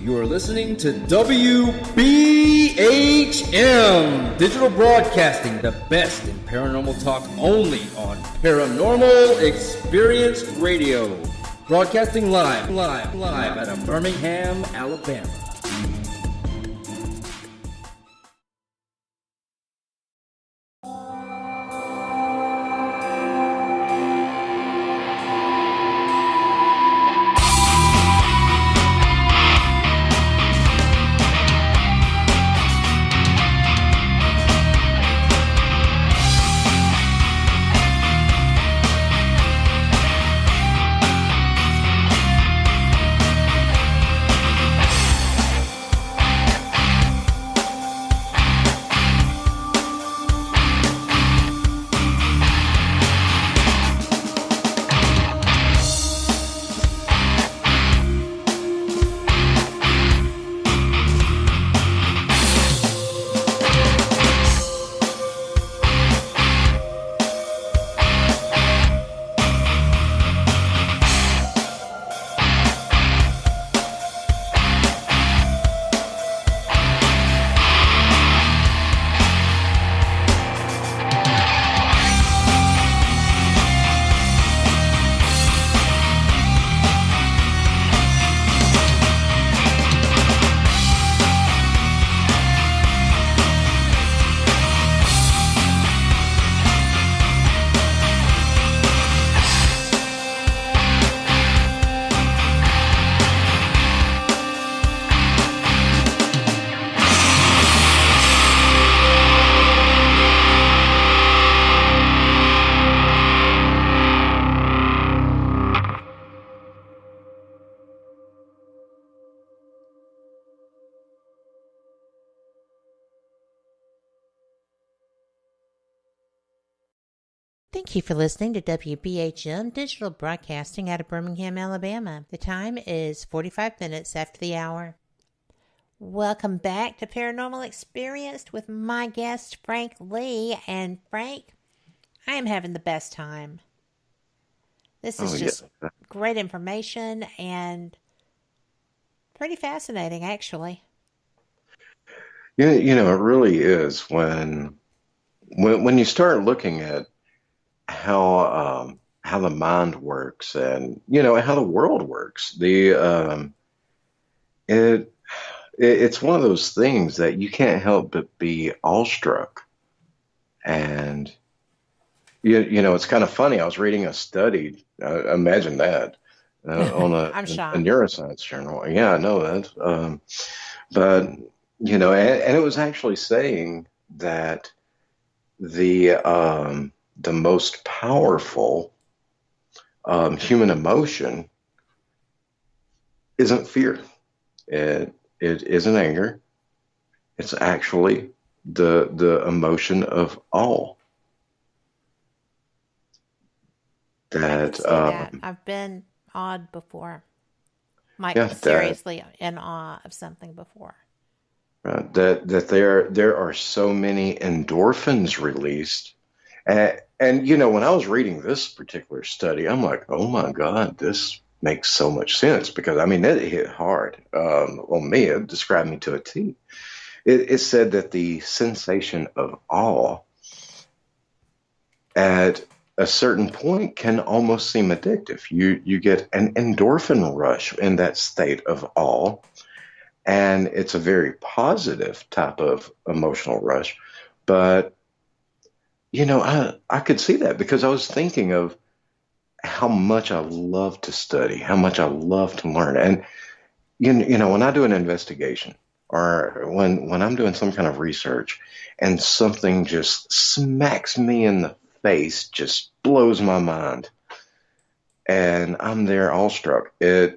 You are listening to WBHM Digital Broadcasting, the best in paranormal talk, only on Paranormal Experience Radio. Broadcasting live out of Birmingham, Alabama. Thank you for listening to WBHM Digital Broadcasting out of Birmingham, Alabama. The time is 45 minutes after the hour. Welcome back to Paranormal Experience with my guest, Frank Lee. And Frank, I am having the best time. This is just great information and pretty fascinating, actually. Yeah, it really is when you start looking at how the mind works and how the world works. It's one of those things that you can't help but be awestruck. And it's kind of funny. I was reading a study. Imagine that on a neuroscience journal. Yeah, I know that. But and it was actually saying that the most powerful human emotion isn't fear. It isn't anger. It's actually the emotion of awe. That I've been awed before. Seriously in awe of something before. That there are so many endorphins released. And when I was reading this particular study, I'm like, oh my God, this makes so much sense, because it hit hard on me. It described me to a T. It said that the sensation of awe at a certain point can almost seem addictive. You get an endorphin rush in that state of awe, and it's a very positive type of emotional rush. But I could see that, because I was thinking of how much I love to study, how much I love to learn. And, when I do an investigation, or when I'm doing some kind of research and something just smacks me in the face, just blows my mind, and I'm there awestruck, I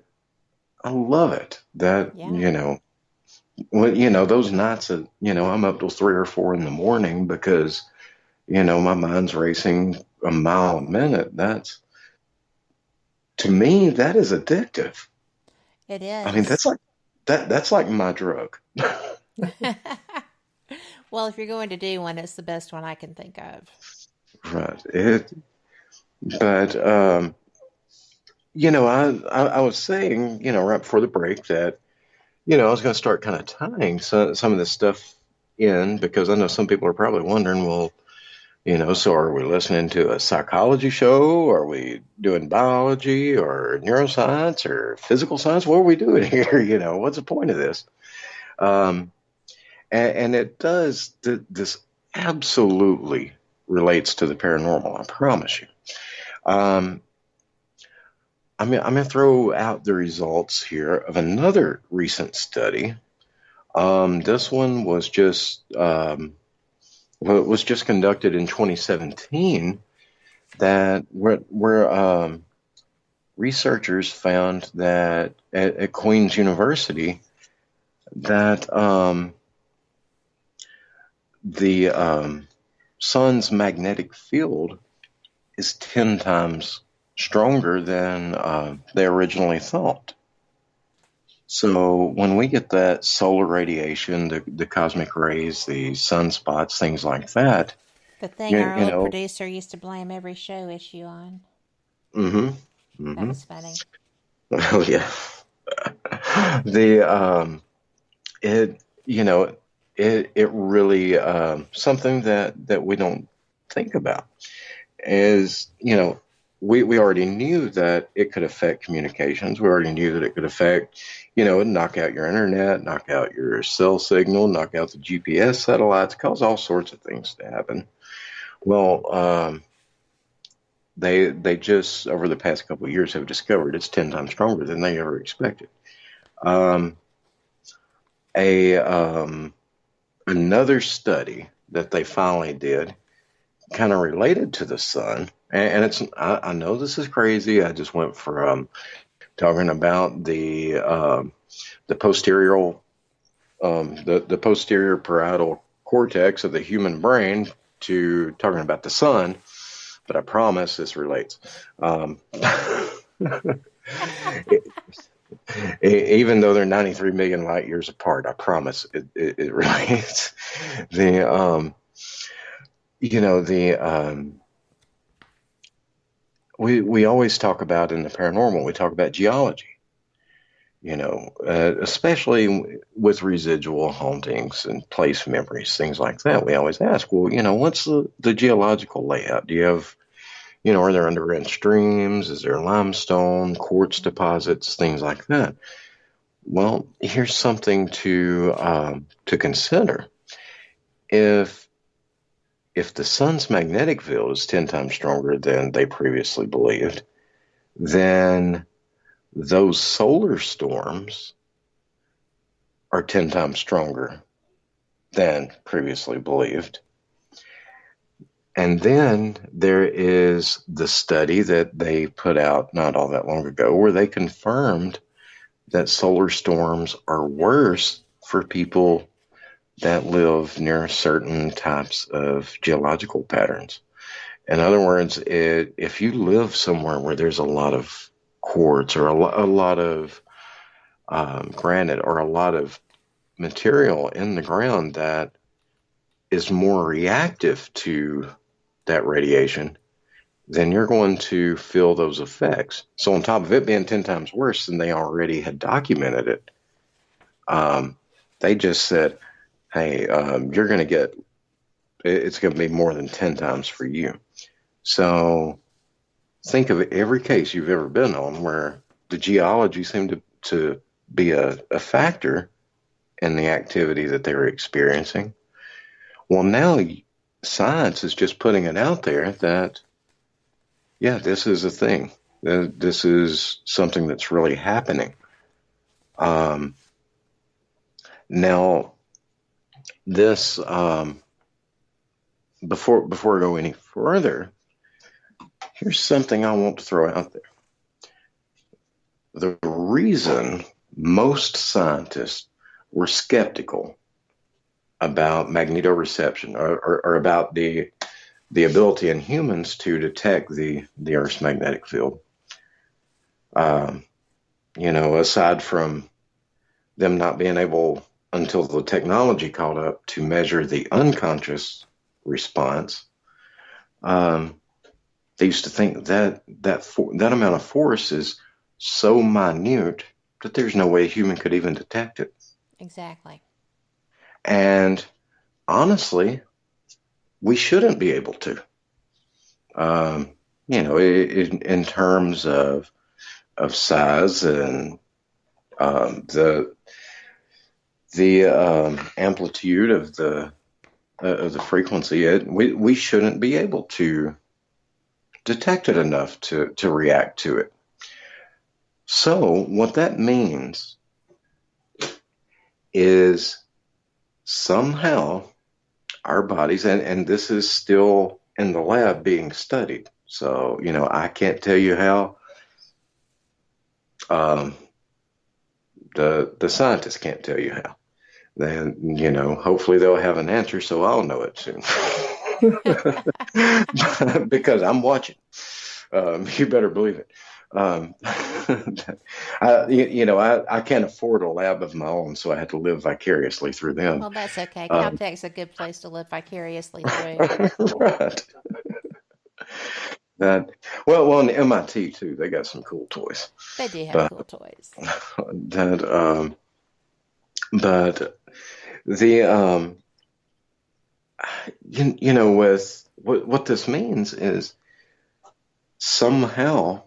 love it. That, those nights that, I'm up till 3 or 4 in the morning because my mind's racing a mile a minute. To me, that is addictive. It is. That's like my drug. Well, if you're going to do one, it's the best one I can think of. Right. I was saying, right before the break that, I was going to start kind of tying some of this stuff in, because I know some people are probably wondering, well, so are we listening to a psychology show? Are we doing biology or neuroscience or physical science? What are we doing here? What's the point of this? Um, and it does, this absolutely relates to the paranormal, I promise you. Um, I'm going to throw out the results here of another recent study. This one was just conducted in 2017, that where researchers found that at Queen's University, that the sun's magnetic field is 10 times stronger than they originally thought. So when we get that solar radiation, the cosmic rays, the sunspots, things like that, The thing you, our you old know, producer used to blame every show issue on. mm-hmm, That mm-hmm. was funny. Oh yeah. The it it really something that we don't think about is, we already knew that it could affect communications. We already knew that it could affect, knock out your internet, knock out your cell signal, knock out the GPS satellites, cause all sorts of things to happen. Well, they just over the past couple of years have discovered it's 10 times stronger than they ever expected. Um, a Another study that they finally did, kind of related to the sun, and it's I know this is crazy. I just went from talking about the posterior the posterior parietal cortex of the human brain to talking about the sun, but I promise this relates. Even though they're 93 million light years apart, I promise it relates. The the we always talk about, in the paranormal, we talk about geology. Especially with residual hauntings and place memories, things like that. We always ask, well, what's the geological layout? Do you have, are there underground streams? Is there limestone, quartz deposits, things like that? Well, here's something to consider. If the sun's magnetic field is 10 times stronger than they previously believed, then those solar storms are 10 times stronger than previously believed. And then there is the study that they put out not all that long ago, where they confirmed that solar storms are worse for people that live near certain types of geological patterns. In other words, if you live somewhere where there's a lot of quartz or a lot of granite or a lot of material in the ground that is more reactive to that radiation, then you're going to feel those effects. So on top of it being 10 times worse than they already had documented it, they just said, hey, you're going to it's going to be more than 10 times for you. So think of every case you've ever been on where the geology seemed to be a factor in the activity that they were experiencing. Well, now science is just putting it out there that, yeah, this is a thing. This is something that's really happening. Now, this before I go any further, here's something I want to throw out there. The reason most scientists were skeptical about magnetoreception or about the ability in humans to detect the Earth's magnetic field, aside from them not being able, until the technology caught up, to measure the unconscious response, they used to think that amount of force is so minute that there's no way a human could even detect it. Exactly. And honestly, we shouldn't be able to. Um, in terms of size and the amplitude of the frequency, we shouldn't be able to detect it enough to react to it. So what that means is somehow our bodies, and this is still in the lab being studied. So, I can't tell you how. Um, the scientists can't tell you how. Then, hopefully they'll have an answer so I'll know it soon. Because I'm watching. You better believe it. I can't afford a lab of my own, so I had to live vicariously through them. Well, that's okay. Um, Caltech's a good place to live vicariously through. right. That well, and MIT too. They got some cool toys, They do have but cool toys. that but the with what this means is somehow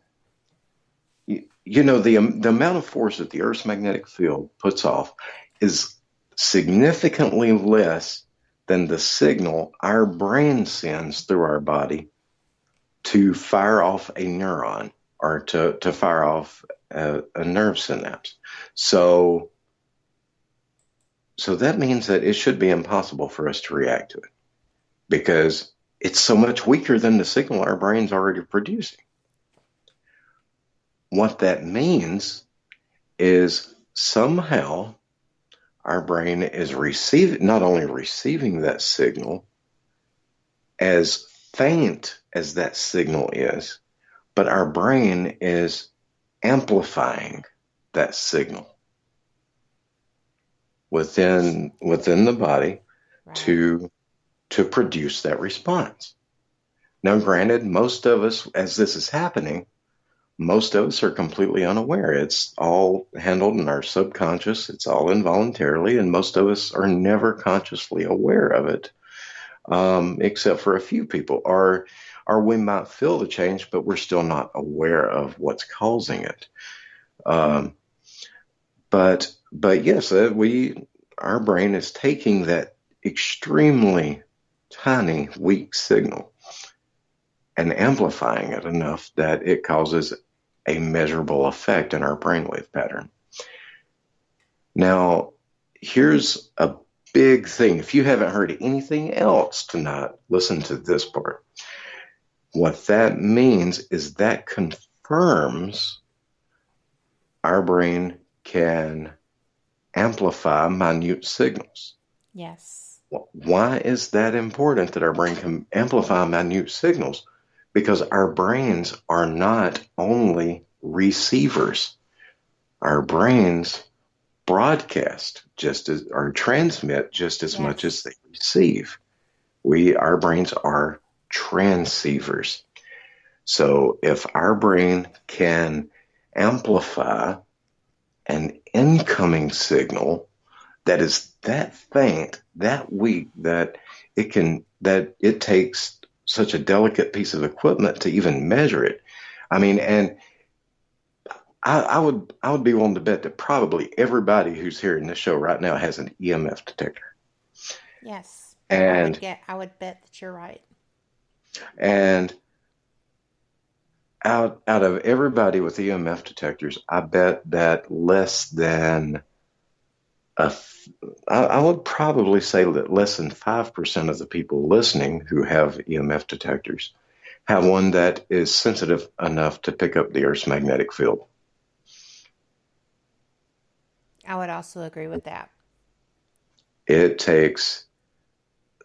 the amount of force that the Earth's magnetic field puts off is significantly less than the signal our brain sends through our body to fire off a neuron or to fire off a nerve synapse. So that means that it should be impossible for us to react to it because it's so much weaker than the signal our brain's already producing. What that means is somehow our brain is not only receiving that signal, as faint as that signal is, but our brain is amplifying that signal within the body Right. to produce that response. Now, granted, most of us, as this is happening, most of us are completely unaware. It's all handled in our subconscious. It's all involuntarily, and most of us are never consciously aware of it, except for a few people. Or we might feel the change, but we're still not aware of what's causing it. But yes, our brain is taking that extremely tiny, weak signal and amplifying it enough that it causes a measurable effect in our brainwave pattern. Now, here's a big thing. If you haven't heard anything else tonight, listen to this part. What that means is that confirms our brain can amplify minute signals. Yes. Why is that important that our brain can amplify minute signals? Because our brains are not only receivers. Our brains broadcast or transmit just as much as they receive. Our brains are transceivers. So if our brain can amplify an incoming signal that is that faint, that weak, that it takes such a delicate piece of equipment to even measure it. I mean, and I would be willing to bet that probably everybody who's hearing this show right now has an EMF detector. Yes. And I would bet that you're right. And out of everybody with EMF detectors, I bet that less than I would probably say that less than 5% of the people listening who have EMF detectors have one that is sensitive enough to pick up the Earth's magnetic field. I would also agree with that. It takes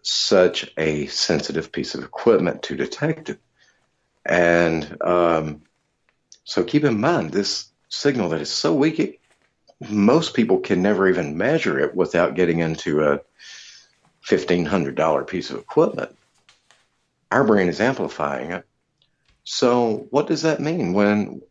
such a sensitive piece of equipment to detect it. And so keep in mind, this signal that is so weak, most people can never even measure it without getting into a $1,500 piece of equipment. Our brain is amplifying it. So what does that mean? When